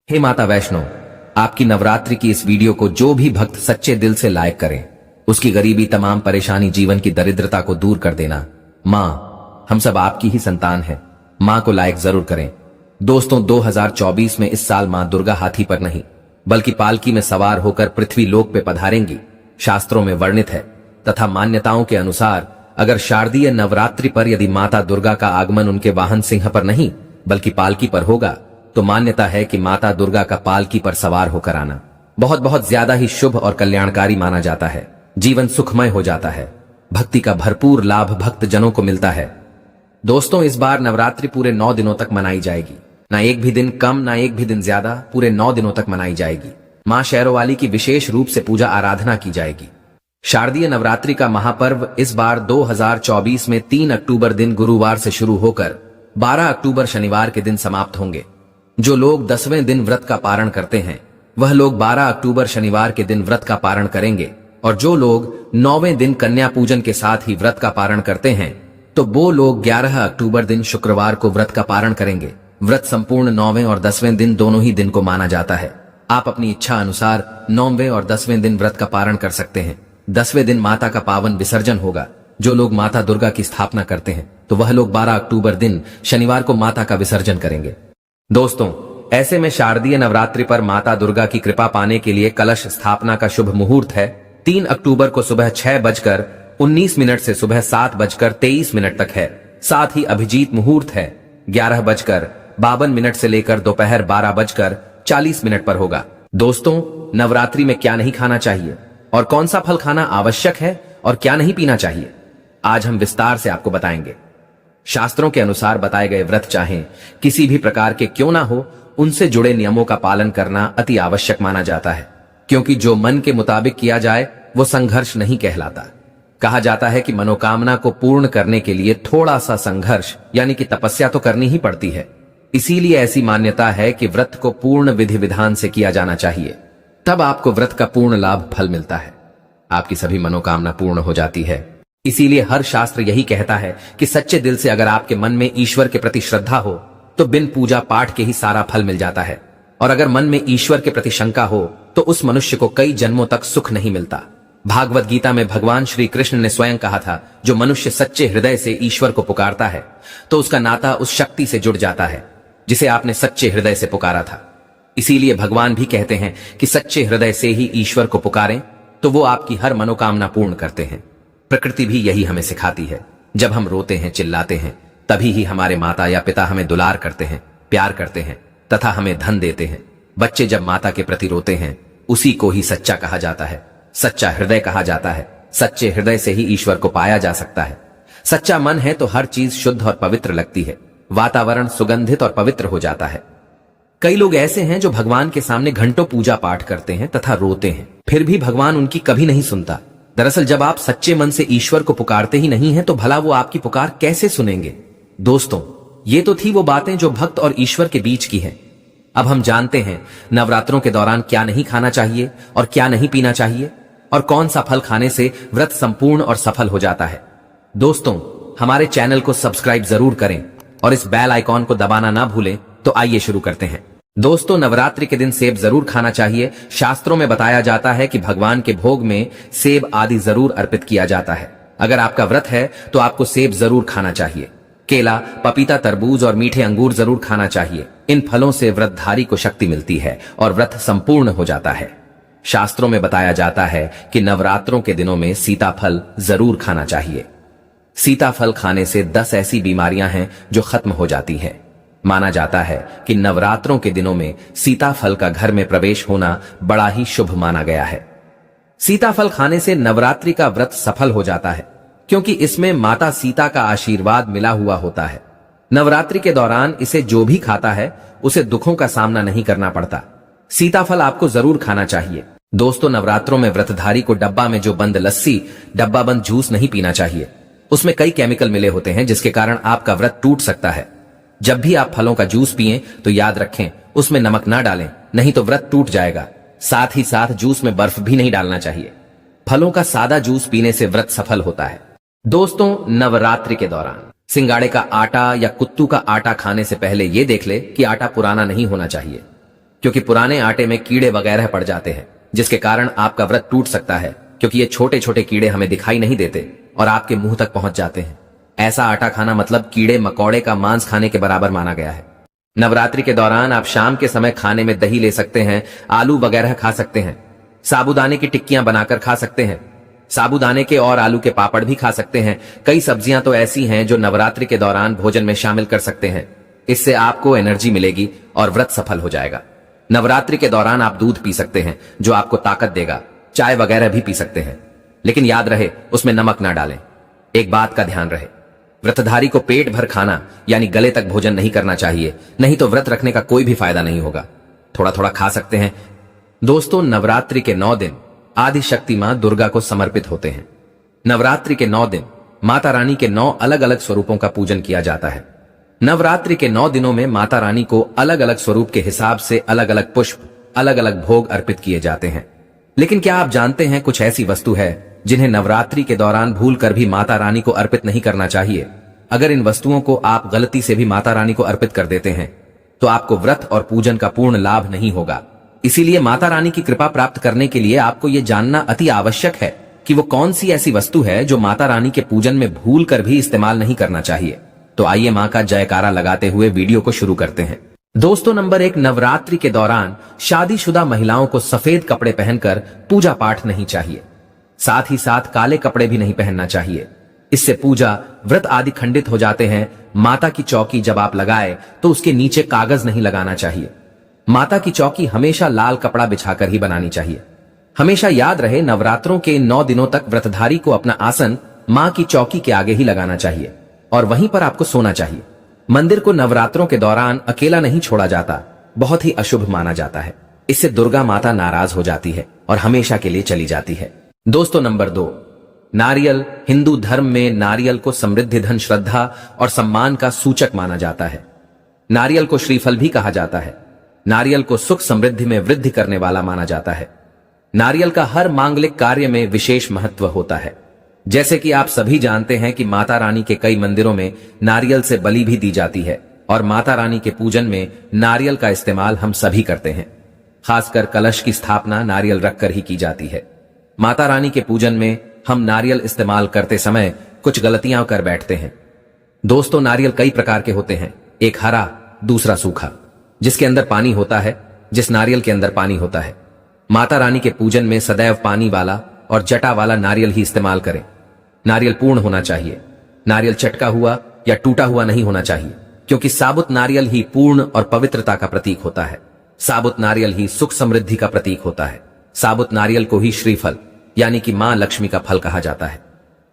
हे माता वैष्णो, आपकी नवरात्रि की इस वीडियो को जो भी भक्त सच्चे दिल से लाइक करें, उसकी गरीबी, तमाम परेशानी, जीवन की दरिद्रता को दूर कर देना। माँ, हम सब आपकी ही संतान हैं। माँ को लाइक जरूर करें। दोस्तों, 2024 में इस साल माँ दुर्गा हाथी पर नहीं बल्कि पालकी में सवार होकर पृथ्वी लोक पे पधारेंगी। शास्त्रों में वर्णित है तथा मान्यताओं के अनुसार अगर शारदीय नवरात्रि पर यदि माता दुर्गा का आगमन उनके वाहन सिंह पर नहीं बल्कि पालकी पर होगा तो मान्यता है कि माता दुर्गा का पालकी पर सवार होकर आना बहुत बहुत ज्यादा ही शुभ और कल्याणकारी माना जाता है। जीवन सुखमय हो जाता है। भक्ति का भरपूर लाभ भक्त जनों को मिलता है। दोस्तों, इस बार नवरात्रि पूरे 9 दिनों तक मनाई जाएगी। ना एक भी दिन कम, ना एक भी दिन ज्यादा, पूरे 9 दिनों तक मनाई जाएगी। मां शेरोवाली की विशेष रूप से पूजा आराधना की जाएगी। शारदीय नवरात्रि का महापर्व इस बार 2024 में 3 अक्टूबर दिन गुरुवार से शुरू होकर 12 अक्टूबर शनिवार के दिन समाप्त होंगे। जो लोग 10वें दिन व्रत का पारण करते हैं वह लोग 12 अक्टूबर शनिवार के दिन व्रत का पारण करेंगे, और जो लोग 9वें दिन कन्या पूजन के साथ ही व्रत का पारण करते हैं तो वो लोग 11 अक्टूबर दिन शुक्रवार को व्रत का पारण करेंगे। व्रत संपूर्ण 9वें और 10वें दिन दोनों ही दिन को माना जाता है। आप अपनी इच्छा अनुसार 9वें और 10वें दिन व्रत का पारण कर सकते हैं। 10वें दिन माता का पावन विसर्जन होगा। जो लोग माता दुर्गा की स्थापना करते हैं तो वह लोग 12 अक्टूबर दिन शनिवार को माता का विसर्जन करेंगे। दोस्तों, ऐसे में शारदीय नवरात्रि पर माता दुर्गा की कृपा पाने के लिए कलश स्थापना का शुभ मुहूर्त है 3 अक्टूबर को सुबह 6:19 से सुबह 7:23 तक है। साथ ही अभिजीत मुहूर्त है 11:52 से लेकर दोपहर 12:40 पर होगा। दोस्तों, नवरात्रि में क्या नहीं खाना चाहिए और कौन सा फल खाना आवश्यक है और क्या नहीं पीना चाहिए, आज हम विस्तार से आपको बताएंगे। शास्त्रों के अनुसार बताए गए व्रत चाहे किसी भी प्रकार के क्यों ना हो, उनसे जुड़े नियमों का पालन करना अति आवश्यक माना जाता है, क्योंकि जो मन के मुताबिक किया जाए वो संघर्ष नहीं कहलाता। कहा जाता है कि मनोकामना को पूर्ण करने के लिए थोड़ा सा संघर्ष यानी कि तपस्या तो करनी ही पड़ती है। इसीलिए ऐसी मान्यता है कि व्रत को पूर्ण विधि विधान से किया जाना चाहिए, तब आपको व्रत का पूर्ण लाभ फल मिलता है। आपकी सभी मनोकामना पूर्ण हो जाती है। इसीलिए हर शास्त्र यही कहता है कि सच्चे दिल से अगर आपके मन में ईश्वर के प्रति श्रद्धा हो तो बिन पूजा पाठ के ही सारा फल मिल जाता है, और अगर मन में ईश्वर के प्रति शंका हो तो उस मनुष्य को कई जन्मों तक सुख नहीं मिलता। भागवत गीता में भगवान श्री कृष्ण ने स्वयं कहा था, जो मनुष्य सच्चे हृदय से ईश्वर को पुकारता है तो उसका नाता उस शक्ति से जुड़ जाता है जिसे आपने सच्चे हृदय से पुकारा था। इसीलिए भगवान भी कहते हैं कि सच्चे हृदय से ही ईश्वर को पुकारें तो वो आपकी हर मनोकामना पूर्ण करते हैं। प्रकृति भी यही हमें सिखाती है। जब हम रोते हैं, चिल्लाते हैं, तभी ही हमारे माता या पिता हमें दुलार करते हैं, प्यार करते हैं तथा हमें धन देते हैं। बच्चे जब माता के प्रति रोते हैं उसी को ही सच्चा कहा जाता है, सच्चा हृदय कहा जाता है। सच्चे हृदय से ही ईश्वर को पाया जा सकता है। सच्चा मन है तो हर चीज शुद्ध और पवित्र लगती है। वातावरण सुगंधित और पवित्र हो जाता है। कई लोग ऐसे हैं जो भगवान के सामने घंटों पूजा पाठ करते हैं तथा रोते हैं, फिर भी भगवान उनकी कभी नहीं सुनता। दरअसल जब आप सच्चे मन से ईश्वर को पुकारते ही नहीं हैं तो भला वो आपकी पुकार कैसे सुनेंगे। दोस्तों, ये तो थी वो बातें जो भक्त और ईश्वर के बीच की हैं। अब हम जानते हैं नवरात्रों के दौरान क्या नहीं खाना चाहिए और क्या नहीं पीना चाहिए, और कौन सा फल खाने से व्रत संपूर्ण और सफल हो जाता है। दोस्तों, हमारे चैनल को सब्सक्राइब जरूर करें और इस बेल आइकॉन को दबाना ना भूलें। तो आइए शुरू करते हैं। दोस्तों, नवरात्रि के दिन सेब जरूर खाना चाहिए। शास्त्रों में बताया जाता है कि भगवान के भोग में सेब आदि जरूर अर्पित किया जाता है। अगर आपका व्रत है तो आपको सेब जरूर खाना चाहिए। केला, पपीता, तरबूज और मीठे अंगूर जरूर खाना चाहिए। इन फलों से व्रतधारी को शक्ति मिलती है और व्रत संपूर्ण हो जाता है। शास्त्रों में बताया जाता है कि नवरात्रों के दिनों में सीताफल जरूर खाना चाहिए। सीताफल खाने से 10 ऐसी बीमारियां हैं जो खत्म हो जाती हैं। माना जाता है कि नवरात्रों के दिनों में सीताफल का घर में प्रवेश होना बड़ा ही शुभ माना गया है। सीताफल खाने से नवरात्रि का व्रत सफल हो जाता है, क्योंकि इसमें माता सीता का आशीर्वाद मिला हुआ होता है। नवरात्रि के दौरान इसे जो भी खाता है उसे दुखों का सामना नहीं करना पड़ता। सीताफल आपको जरूर खाना चाहिए। दोस्तों, नवरात्रों में व्रतधारी को डब्बा में जो बंद लस्सी, डब्बा बंद जूस नहीं पीना चाहिए। उसमें कई केमिकल मिले होते हैं जिसके कारण आपका व्रत टूट सकता है। जब भी आप फलों का जूस पिएं तो याद रखें उसमें नमक ना डालें, नहीं तो व्रत टूट जाएगा। साथ ही साथ जूस में बर्फ भी नहीं डालना चाहिए। फलों का सादा जूस पीने से व्रत सफल होता है। दोस्तों, नवरात्रि के दौरान सिंगाड़े का आटा या कुत्तू का आटा खाने से पहले यह देख ले कि आटा पुराना नहीं होना चाहिए। क्योंकि पुराने आटे में कीड़े वगैरह पड़ जाते हैं, जिसके कारण आपका व्रत टूट सकता है, क्योंकि ये छोटे छोटे कीड़े हमें दिखाई नहीं देते और आपके मुंह तक पहुंच जाते हैं। ऐसा आटा खाना मतलब कीड़े मकोड़े का मांस खाने के बराबर माना गया है। नवरात्रि के दौरान आप शाम के समय खाने में दही ले सकते हैं, आलू वगैरह खा सकते हैं, साबूदाने की टिक्कियां बनाकर खा सकते हैं, साबूदाने के और आलू के पापड़ भी खा सकते हैं। कई सब्जियां तो ऐसी हैं जो नवरात्रि के दौरान भोजन में शामिल कर सकते हैं। इससे आपको एनर्जी मिलेगी और व्रत सफल हो जाएगा। नवरात्रि के दौरान आप दूध पी सकते हैं जो आपको ताकत देगा, चाय वगैरह भी पी सकते हैं, लेकिन याद रहे उसमें नमक ना डालें। एक बात का ध्यान रहे, व्रतधारी को पेट भर खाना यानी गले तक भोजन नहीं करना चाहिए, नहीं तो व्रत रखने का कोई भी फायदा नहीं होगा। थोड़ा थोड़ा खा सकते हैं। दोस्तों, नवरात्रि के 9 दिन आदि शक्ति मां दुर्गा को समर्पित होते हैं। नवरात्रि के 9 दिन माता रानी के 9 अलग अलग स्वरूपों का पूजन किया जाता है। नवरात्रि के 9 दिनों में माता रानी को अलग अलग स्वरूप के हिसाब से अलग अलग पुष्प, अलग अलग भोग अर्पित किए जाते हैं। लेकिन क्या आप जानते हैं कुछ ऐसी वस्तु है जिन्हें नवरात्रि के दौरान भूलकर भी माता रानी को अर्पित नहीं करना चाहिए? अगर इन वस्तुओं को आप गलती से भी माता रानी को अर्पित कर देते हैं तो आपको व्रत और पूजन का पूर्ण लाभ नहीं होगा। इसीलिए माता रानी की कृपा प्राप्त करने के लिए आपको यह जानना अति आवश्यक है कि वो कौन सी ऐसी वस्तु है जो माता रानी के पूजन में भूलकर भी इस्तेमाल नहीं करना चाहिए। तो आइए मां का जयकारा लगाते हुए वीडियो को शुरू करते हैं। दोस्तों, नंबर 1, नवरात्रि के दौरान शादीशुदा महिलाओं को सफेद कपड़े पहनकर पूजा पाठ नहीं चाहिए। साथ ही साथ काले कपड़े भी नहीं पहनना चाहिए। इससे पूजा व्रत आदि खंडित हो जाते हैं। माता की चौकी जब आप लगाए तो उसके नीचे कागज नहीं लगाना चाहिए। माता की चौकी हमेशा लाल कपड़ा बिछाकर ही बनानी चाहिए। हमेशा याद रहे, नवरात्रों के 9 दिनों तक व्रतधारी को अपना आसन मां की चौकी के आगे ही लगाना चाहिए और वहीं पर आपको सोना चाहिए। मंदिर को नवरात्रों के दौरान अकेला नहीं छोड़ा जाता, बहुत ही अशुभ माना जाता है। इससे दुर्गा माता नाराज हो जाती है और हमेशा के लिए चली जाती है। दोस्तों, नंबर 2, नारियल। हिंदू धर्म में नारियल को समृद्धि, धन, श्रद्धा और सम्मान का सूचक माना जाता है। नारियल को श्रीफल भी कहा जाता है। नारियल को सुख समृद्धि में वृद्धि करने वाला माना जाता है। नारियल का हर मांगलिक कार्य में विशेष महत्व होता है। जैसे कि आप सभी जानते हैं कि माता रानी के कई मंदिरों में नारियल से बलि भी दी जाती है और माता रानी के पूजन में नारियल का इस्तेमाल हम सभी करते हैं। खासकर कलश की स्थापना नारियल रखकर ही की जाती है। माता रानी के पूजन में हम नारियल इस्तेमाल करते समय कुछ गलतियां कर बैठते हैं। दोस्तों, नारियल कई प्रकार के होते हैं, एक हरा, दूसरा सूखा। जिसके अंदर पानी होता है, जिस नारियल के अंदर पानी होता है। माता रानी के पूजन में सदैव पानी वाला और जटा वाला नारियल ही इस्तेमाल करें। नारियल पूर्ण होना चाहिए। नारियल चटका हुआ या टूटा हुआ नहीं होना चाहिए, क्योंकि साबुत नारियल ही पूर्ण और पवित्रता का प्रतीक होता है। साबुत नारियल ही सुख समृद्धि का प्रतीक होता है। साबुत नारियल को ही श्रीफल यानी कि मां लक्ष्मी का फल कहा जाता है।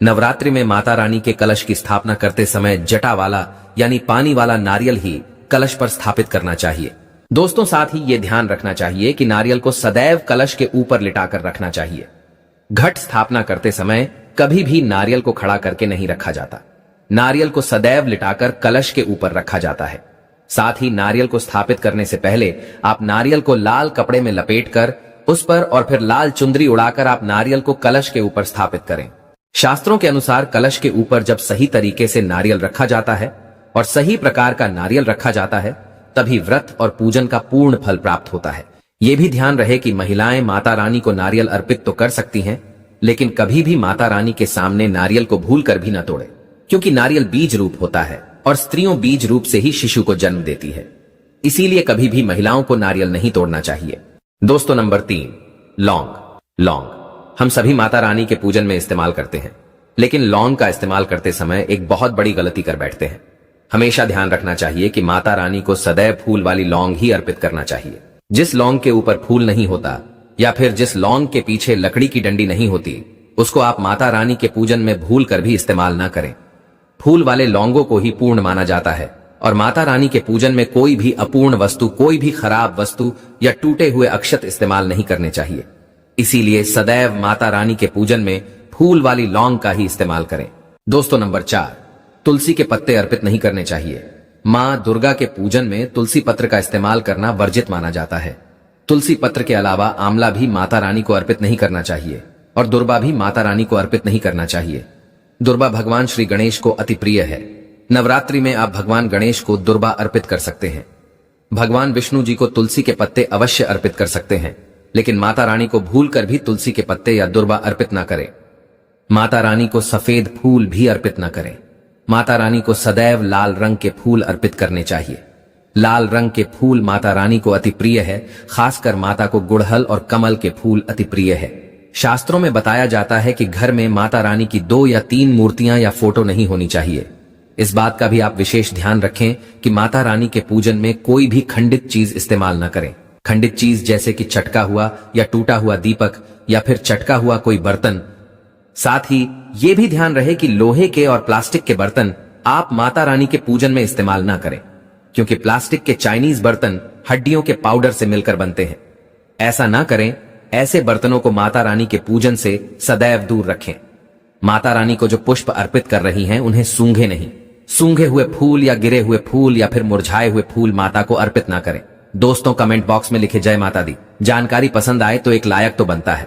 नवरात्रि में माता रानी के कलश की स्थापना करते समय जटा वाला यानी पानी वाला नारियल ही कलश पर स्थापित करना चाहिए। दोस्तों, साथ ही यह ध्यान रखना चाहिए कि नारियल को सदैव कलश के ऊपर लिटाकर रखना चाहिए। घट स्थापना करते समय कभी भी नारियल को खड़ा करके नहीं रखा जाता। नारियल को सदैव लिटाकर कलश के ऊपर रखा जाता है। साथ ही नारियल को स्थापित करने से पहले आप नारियल को लाल कपड़े में लपेटकर उस पर और फिर लाल चुंदरी उड़ाकर आप नारियल को कलश के ऊपर स्थापित करें। शास्त्रों के अनुसार कलश के ऊपर जब सही तरीके से नारियल रखा जाता है और सही प्रकार का नारियल रखा जाता है, तभी व्रत और पूजन का पूर्ण फल प्राप्त होता है। यह भी ध्यान रहे कि महिलाएं माता रानी को नारियल अर्पित तो कर सकती हैं, लेकिन कभी भी माता रानी के सामने नारियल को भूलकर भी न तोड़े, क्योंकि नारियल बीज रूप होता है और स्त्रियों बीज रूप से ही शिशु को जन्म देती है। इसीलिए कभी भी महिलाओं को नारियल नहीं तोड़ना चाहिए। दोस्तों, नंबर 3, लौंग। लौंग हम सभी माता रानी के पूजन में इस्तेमाल करते हैं, लेकिन लौंग का इस्तेमाल करते समय एक बहुत बड़ी गलती कर बैठते हैं। हमेशा ध्यान रखना चाहिए कि माता रानी को सदैव फूल वाली लौंग ही अर्पित करना चाहिए। जिस लौंग के ऊपर फूल नहीं होता या फिर जिस लौंग के पीछे लकड़ी की डंडी नहीं होती, उसको आप माता रानी के पूजन में भूल कर भी इस्तेमाल न करें। फूल वाले लौंगों को ही पूर्ण माना जाता है और माता रानी के पूजन में कोई भी अपूर्ण वस्तु, कोई भी खराब वस्तु या टूटे हुए अक्षत इस्तेमाल नहीं करने चाहिए। इसीलिए सदैव माता रानी के पूजन में फूल वाली लौंग का ही इस्तेमाल करें। दोस्तों, नंबर 4, तुलसी के पत्ते अर्पित नहीं करने चाहिए। मां दुर्गा के पूजन में तुलसी पत्र का इस्तेमाल करना वर्जित माना जाता है। तुलसी पत्र के अलावा आंवला भी माता रानी को अर्पित नहीं करना चाहिए और दुर्बा भी माता रानी को अर्पित नहीं करना चाहिए। दुर्बा भगवान श्री गणेश को अति प्रिय है। नवरात्रि में आप भगवान गणेश को दुर्बा अर्पित कर सकते हैं। भगवान विष्णु जी को तुलसी के पत्ते अवश्य अर्पित कर सकते हैं, लेकिन माता रानी को भूलकर भी तुलसी के पत्ते या दुर्वा अर्पित न करें। माता रानी को सफेद फूल भी अर्पित न करें। माता रानी को सदैव लाल रंग के फूल अर्पित करने चाहिए। लाल रंग के फूल माता रानी को अति प्रिय है, खासकर माता को गुड़हल और कमल के फूल अति प्रिय है। शास्त्रों में बताया जाता है कि घर में माता रानी की 2 या 3 मूर्तियां या फोटो नहीं होनी चाहिए। इस बात का भी आप विशेष ध्यान रखें कि माता रानी के पूजन में कोई भी खंडित चीज इस्तेमाल न करें। खंडित चीज जैसे कि चटका हुआ या टूटा हुआ दीपक या फिर चटका हुआ कोई बर्तन। साथ ही ये भी ध्यान रहे कि लोहे के और प्लास्टिक के बर्तन आप माता रानी के पूजन में इस्तेमाल ना करें, क्योंकि प्लास्टिक के चाइनीज बर्तन हड्डियों के पाउडर से मिलकर बनते हैं। ऐसा ना करें। ऐसे बर्तनों को माता रानी के पूजन से सदैव दूर रखें। माता रानी को जो पुष्प अर्पित कर रही हैं उन्हें सूंघे नहीं। सूंघे हुए फूल या गिरे हुए फूल या फिर मुरझाए हुए फूल माता को अर्पित ना करें। दोस्तों, कमेंट बॉक्स में लिखे जय माता दी। जानकारी पसंद आए तो एक लायक तो बनता है।